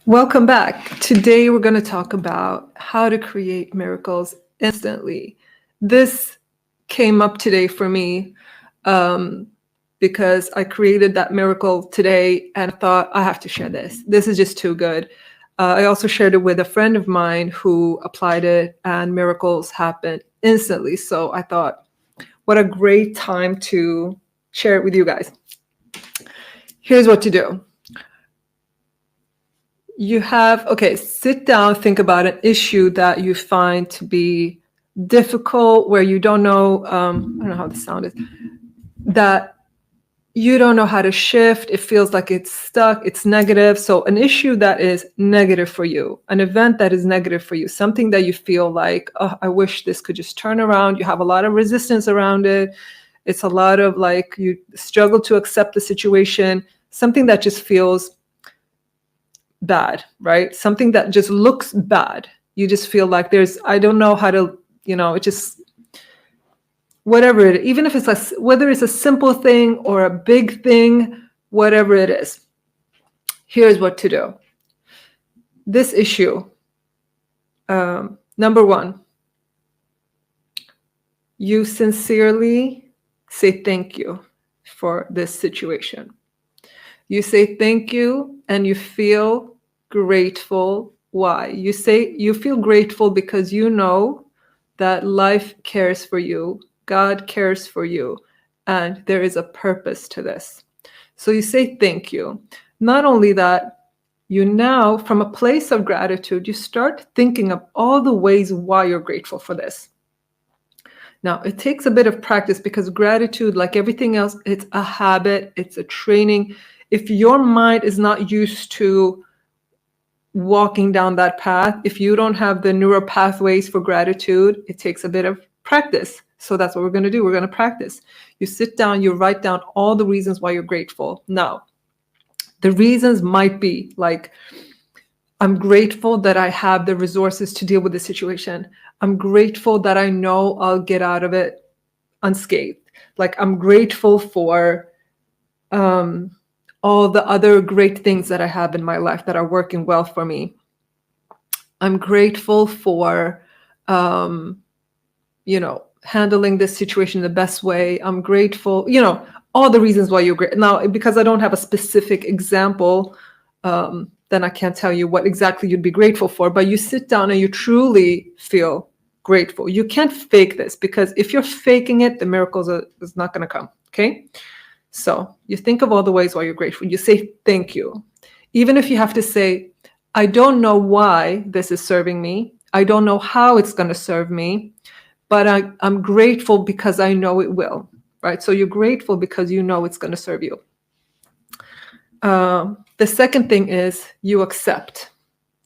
Welcome back. Today we're going to talk about how to create miracles instantly. This came up today for me because I created that miracle today and thought I have to share this. This is just too good. I also shared it with a friend of mine who applied it and miracles happened instantly. So I thought, what a great time to share it with you guys. Here's what to do. Sit down, think about an issue that you find to be difficult, where you don't know, I don't know how the sound is, that you don't know how to shift. It feels like it's stuck, it's negative. So an issue that is negative for you, an event that is negative for you, something that you feel like, oh, I wish this could just turn around. You have a lot of resistance around it. It's a lot of like, you struggle to accept the situation, something that just feels bad, right? Something that just looks bad. You just feel like I don't know how to, it just, whatever it is, even if it's whether it's a simple thing or a big thing, whatever it is, here's what to do. This issue, number one, you sincerely say thank you for this situation. You say thank you and you feel grateful. Why? You feel grateful because you know that life cares for you, God cares for you, and there is a purpose to this. So you say thank you. Not only that, you now, from a place of gratitude, you start thinking of all the ways why you're grateful for this. Now, it takes a bit of practice because gratitude, like everything else, it's a habit, it's a training. If your mind is not used to walking down that path, if you don't have the neural pathways for gratitude, it takes a bit of practice. So that's what we're going to do. We're going to practice. You sit down, you write down all the reasons why you're grateful. Now, the reasons might be like, I'm grateful that I have the resources to deal with the situation. I'm grateful that I know I'll get out of it unscathed. Like, I'm grateful for all the other great things that I have in my life that are working well for me. I'm grateful for, handling this situation the best way. I'm grateful, all the reasons why you're great. Now, because I don't have a specific example, then I can't tell you what exactly you'd be grateful for, but you sit down and you truly feel grateful. You can't fake this, because if you're faking it, the miracles is not going to come. Okay. So you think of all the ways why you're grateful. You say thank you. Even if you have to say, I don't know why this is serving me. I don't know how it's going to serve me, but I'm grateful because I know it will, right? So you're grateful because you know it's going to serve you. The second thing is you accept.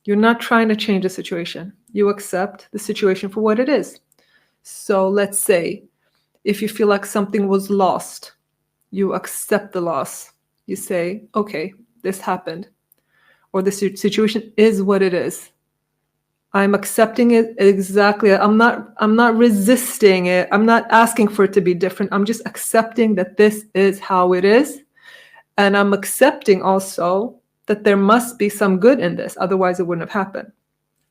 You're not trying to change the situation. You accept the situation for what it is. So let's say if you feel like something was lost, you accept the loss. You say, okay, this happened, or the situation is what it is. I'm accepting it exactly. I'm not resisting it. I'm not asking for it to be different. I'm just accepting that this is how it is. And I'm accepting also that there must be some good in this. Otherwise, it wouldn't have happened.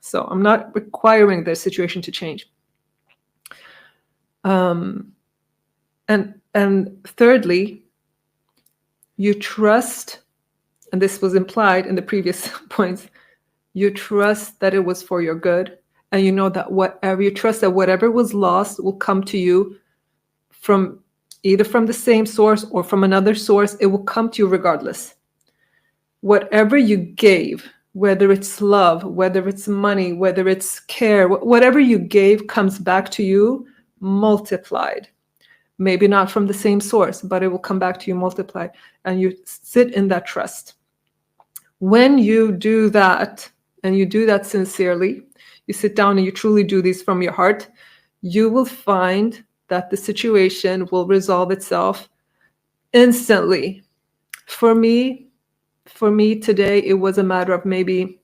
So I'm not requiring the situation to change. And thirdly, you trust, and this was implied in the previous points, you trust that it was for your good. And you know that whatever was lost will come to you from either from the same source or from another source. It will come to you regardless. Whatever you gave, whether it's love, whether it's money, whether it's care, whatever you gave comes back to you multiplied. Maybe not from the same source, but it will come back to you multiplied. And you sit in that trust. When you do that, and you do that sincerely, you sit down and you truly do these from your heart, you will find that the situation will resolve itself instantly. For me today, it was a matter of maybe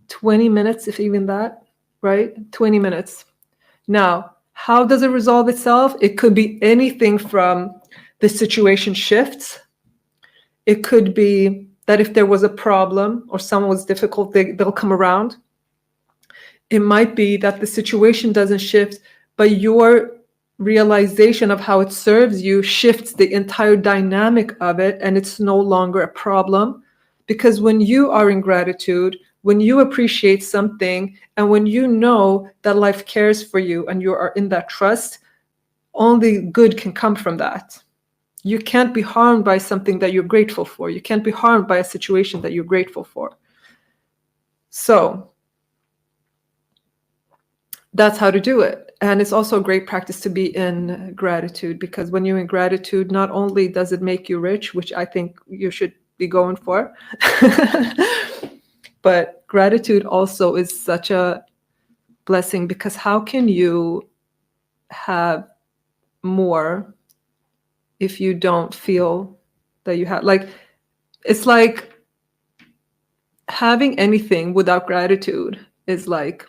20 minutes, if even that, right? 20 minutes. Now, how does it resolve itself? It could be anything from the situation shifts. It could be that if there was a problem or someone was difficult, they'll come around. It might be that the situation doesn't shift, but your realization of how it serves you shifts the entire dynamic of it, and it's no longer a problem. Because when you are in gratitude, when you appreciate something, and when you know that life cares for you and you are in that trust, only good can come from that. You can't be harmed by something that you're grateful for. You can't be harmed by a situation that you're grateful for. So that's how to do it. And it's also a great practice to be in gratitude, because when you're in gratitude, not only does it make you rich, which I think you should be going for, but gratitude also is such a blessing, because how can you have more if you don't feel that you have, like, it's like having anything without gratitude is like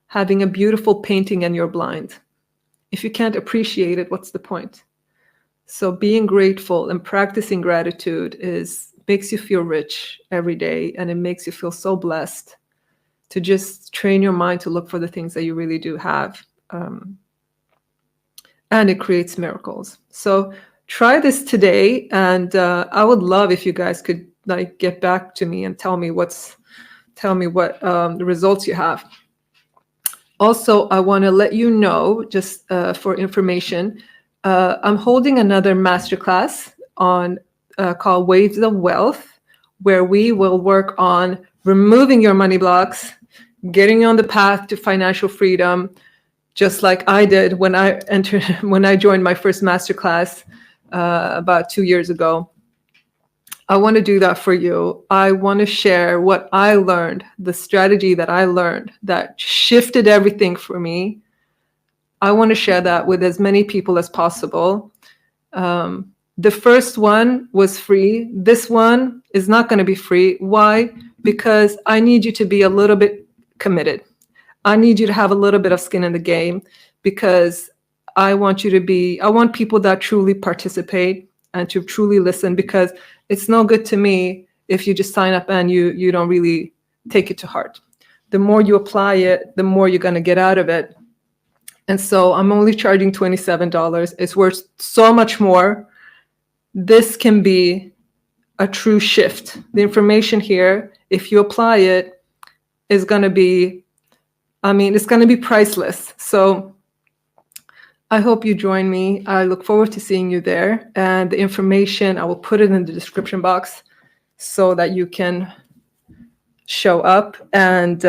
having a beautiful painting and you're blind. If you can't appreciate it, what's the point? So being grateful and practicing gratitude makes you feel rich every day, and it makes you feel so blessed to just train your mind to look for the things that you really do have. And it creates miracles. So try this today, and I would love if you guys could like get back to me and tell me what the results you have. Also, I want to let you know, just for information, I'm holding another masterclass called Waves of Wealth, where we will work on removing your money blocks, getting you on the path to financial freedom, just like I did when I joined my first masterclass about 2 years ago. I want to do that for you. I want to share what I learned, the strategy that I learned that shifted everything for me. I want to share that with as many people as possible. The first one was free. This one is not going to be free. Why? Because I need you to be a little bit committed. I need you to have a little bit of skin in the game, because I want people that truly participate and to truly listen, because it's no good to me if you just sign up and you don't really take it to heart. The more you apply it, the more you're going to get out of it. And so I'm only charging $27. It's worth so much more. This can be a true shift. The information here, if you apply it, is going to be, it's going to be priceless. So I hope you join me. I look forward to seeing you there. And the information, I will put it in the description box so that you can show up, and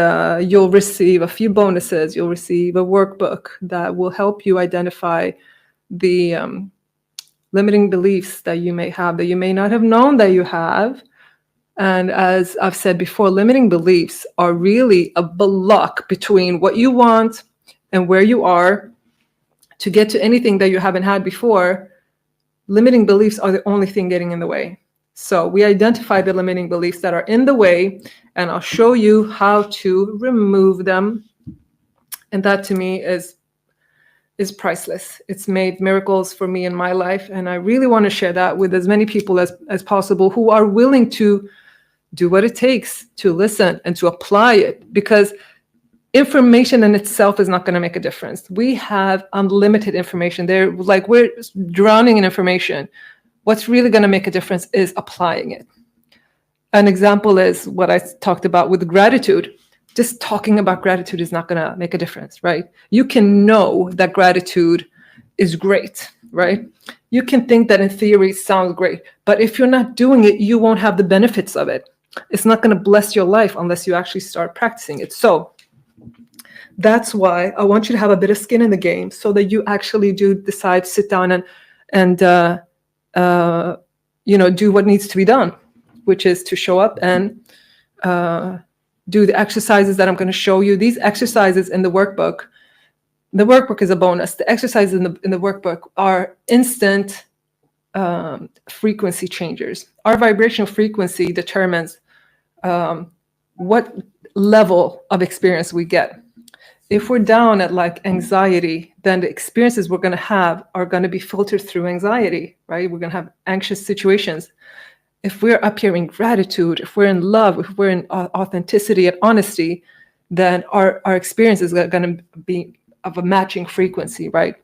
you'll receive a few bonuses. You'll receive a workbook that will help you identify the limiting beliefs that you may have, that you may not have known that you have. And as I've said before, limiting beliefs are really a block between what you want and where you are. To get to anything that you haven't had before, limiting beliefs are the only thing getting in the way. So we identify the limiting beliefs that are in the way, and I'll show you how to remove them. And that to me is priceless. It's made miracles for me in my life. And I really want to share that with as many people as possible who are willing to do what it takes to listen and to apply it, because information in itself is not going to make a difference. We have unlimited information. We're drowning in information. What's really going to make a difference is applying it. An example is what I talked about with gratitude. Just talking about gratitude is not going to make a difference, right? You can know that gratitude is great, right? You can think that in theory it sounds great, but if you're not doing it, you won't have the benefits of it. It's not going to bless your life unless you actually start practicing it. So that's why I want you to have a bit of skin in the game, so that you actually do decide to sit down and do what needs to be done, which is to show up and do the exercises that I'm going to show you. These exercises in the workbook is a bonus. The exercises in the workbook are instant frequency changers. Our vibrational frequency determines what level of experience we get. If we're down at like anxiety, then the experiences we're going to have are going to be filtered through anxiety, right? We're going to have anxious situations. if we're up here in gratitude, if we're in love, if we're in authenticity and honesty, then our experience is going to be of a matching frequency, right?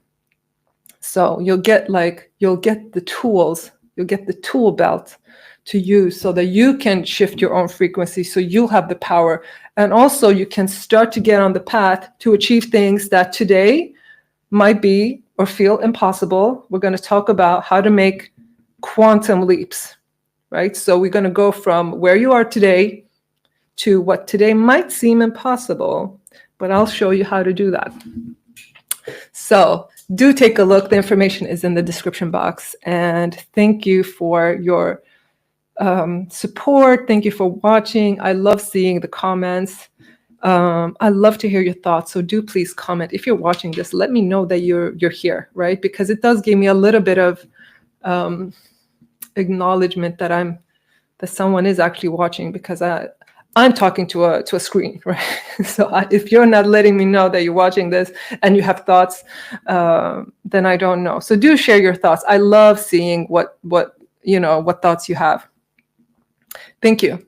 So you'll get the tools, you'll get the tool belt to use so that you can shift your own frequency, so you'll have the power. And also you can start to get on the path to achieve things that today might be or feel impossible. We're going to talk about how to make quantum leaps, right? So we're going to go from where you are today to what today might seem impossible, but I'll show you how to do that. So do take a look. The information is in the description box. And thank you for your support. Thank you for watching. I love seeing the comments. I love to hear your thoughts. So do please comment. If you're watching this, let me know that you're here, right? Because it does give me a little bit of acknowledgement that someone is actually watching, because I'm talking to a screen, right? So if you're not letting me know that you're watching this and you have thoughts, then I don't know. So do share your thoughts. I love seeing what thoughts you have. Thank you.